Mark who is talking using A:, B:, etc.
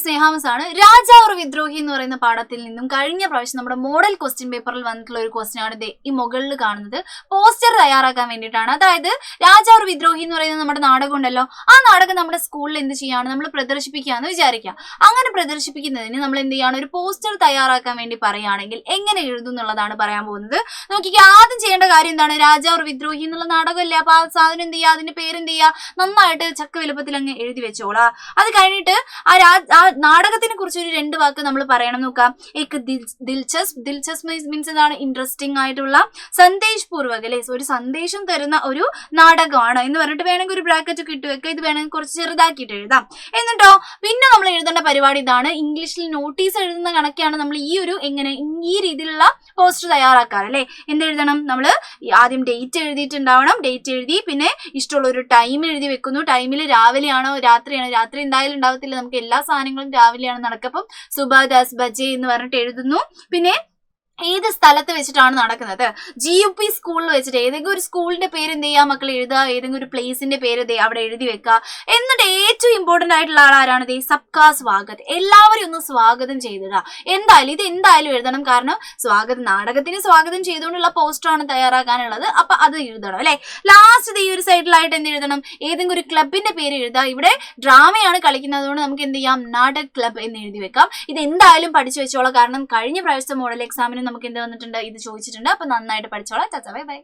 A: സ്നേഹാമസാണ്. രാജാവ് വിദ്രോഹി എന്ന് പറയുന്ന പാഠത്തിൽ നിന്നും കഴിഞ്ഞ പ്രാവശ്യം നമ്മുടെ മോഡൽ ക്വസ്റ്റ്യൻ പേപ്പറിൽ വന്നിട്ടുള്ള ഒരു ക്വസ്റ്റ്യൻ ആണ് ഈ മുകളിൽ കാണുന്നത്. പോസ്റ്റർ തയ്യാറാക്കാൻ വേണ്ടിയിട്ടാണ്. അതായത് രാജാവ് വിദ്രോഹി എന്ന് പറയുന്ന നമ്മുടെ നാടകം ഉണ്ടല്ലോ, ആ നാടകം നമ്മുടെ സ്കൂളിൽ എന്ത് ചെയ്യാണ്, നമ്മൾ പ്രദർശിപ്പിക്കുകയെന്ന് വിചാരിക്കുക. അങ്ങനെ പ്രദർശിപ്പിക്കുന്നതിന് നമ്മൾ എന്ത് ചെയ്യാണ്, ഒരു പോസ്റ്റർ തയ്യാറാക്കാൻ വേണ്ടി പറയുകയാണെങ്കിൽ എങ്ങനെ എഴുതും എന്നുള്ളതാണ് പറയാൻ പോകുന്നത്. നോക്കിക്കുക, ആദ്യം ചെയ്യേണ്ട കാര്യം എന്താണ്, രാജാവ് വിദ്രോഹി എന്നുള്ള നാടകമല്ലേ, അപ്പൊ ആ സാധനം എന്ത് ചെയ്യുക, അതിന്റെ പേരെന്ത് ചെയ്യുക, നന്നായിട്ട് ചക്ക വലുപ്പത്തിൽ അങ്ങ് എഴുതി വെച്ചോളാം. അത് കഴിഞ്ഞിട്ട് ആ നാടകത്തിനെ കുറിച്ച് ഒരു 2 വാക്ക് നമ്മൾ പറയണം. നോക്കാം, ഏക്ക് ദിൽചസ്പ് മീൻസ് എന്താണ്, ഇൻട്രസ്റ്റിംഗ് ആയിട്ടുള്ള, സന്ദേശ് പൂർവക് അല്ലെ, ഒരു സന്ദേശം തരുന്ന ഒരു നാടകമാണ് എന്ന് പറഞ്ഞിട്ട് വേണമെങ്കിൽ ഒരു ബ്രാക്കറ്റ് ഒക്കെ ഇട്ട് വെക്കുക. ഇത് വേണമെങ്കിൽ കുറച്ച് ചെറുതാക്കിയിട്ട് എഴുതാം. എന്നിട്ടോ പിന്നെ നമ്മൾ എഴുതേണ്ട പരിപാടി ഇതാണ്. ഇംഗ്ലീഷിൽ നോട്ടീസ് എഴുതുന്ന കണക്കെയാണ് നമ്മൾ ഈ രീതിയിലുള്ള പോസ്റ്റർ തയ്യാറാക്കാറ് അല്ലെ. എന്തെഴുതണം, നമ്മൾ ആദ്യം ഡേറ്റ് എഴുതിയിട്ടുണ്ടാവണം. ഡേറ്റ് എഴുതി പിന്നെ ഇഷ്ടമുള്ള ഒരു ടൈം എഴുതി വെക്കുന്നു. ടൈമിൽ രാവിലെയാണോ രാത്രിയാണോ, രാത്രി എന്തായാലും ഉണ്ടാവത്തില്ല, നമുക്ക് എല്ലാ സാധനങ്ങളും രാവിലെയാണ് നടക്കുക. അപ്പം സുബ 10 ബജെ എന്ന് പറഞ്ഞിട്ട് എഴുതുന്നു. പിന്നെ ഏത് സ്ഥലത്ത് വെച്ചിട്ടാണ് നടക്കുന്നത്, GUP സ്കൂളിൽ വെച്ചിട്ട് ഏതെങ്കിലും ഒരു സ്കൂളിന്റെ പേര് എന്ത് ചെയ്യുക മക്കൾ എഴുതുക, ഏതെങ്കിലും ഒരു പ്ലേസിന്റെ പേര് അവിടെ എഴുതി വെക്കുക. എന്നിട്ട് ഏറ്റവും ഇമ്പോർട്ടന്റ് ആയിട്ടുള്ള ആളാരാണ്, സബ്കാ സ്വാഗത്, എല്ലാവരും ഒന്ന് സ്വാഗതം ചെയ്തിടുക. ഇത് എന്തായാലും എഴുതണം. കാരണം നാടകത്തിന് സ്വാഗതം ചെയ്തുകൊണ്ടുള്ള പോസ്റ്ററാണ് തയ്യാറാക്കാനുള്ളത്. അപ്പൊ അത് എഴുതണം അല്ലെ. ലാസ്റ്റ് ഈ ഒരു സൈഡിലായിട്ട് എന്ത് എഴുതണം, ഏതെങ്കിലും ഒരു ക്ലബിന്റെ പേര് എഴുതുക. ഇവിടെ ഡ്രാമയാണ് കളിക്കുന്നത്, അതുകൊണ്ട് നമുക്ക് എന്ത് ചെയ്യാം, നാടക് ക്ലബ് എന്ന് എഴുതി വെക്കാം. ഇത് എന്തായാലും പഠിച്ചു വെച്ചോളാം. കാരണം കഴിഞ്ഞ പ്രാവശ്യത്തെ മോഡൽ എക്സാമിന് നമുക്ക് എന്ത് വന്നിട്ടുണ്ട്, ഇത് ചോദിച്ചിട്ടുണ്ട്. അപ്പൊ നന്നായിട്ട് പഠിച്ചോളാം. Bye bye.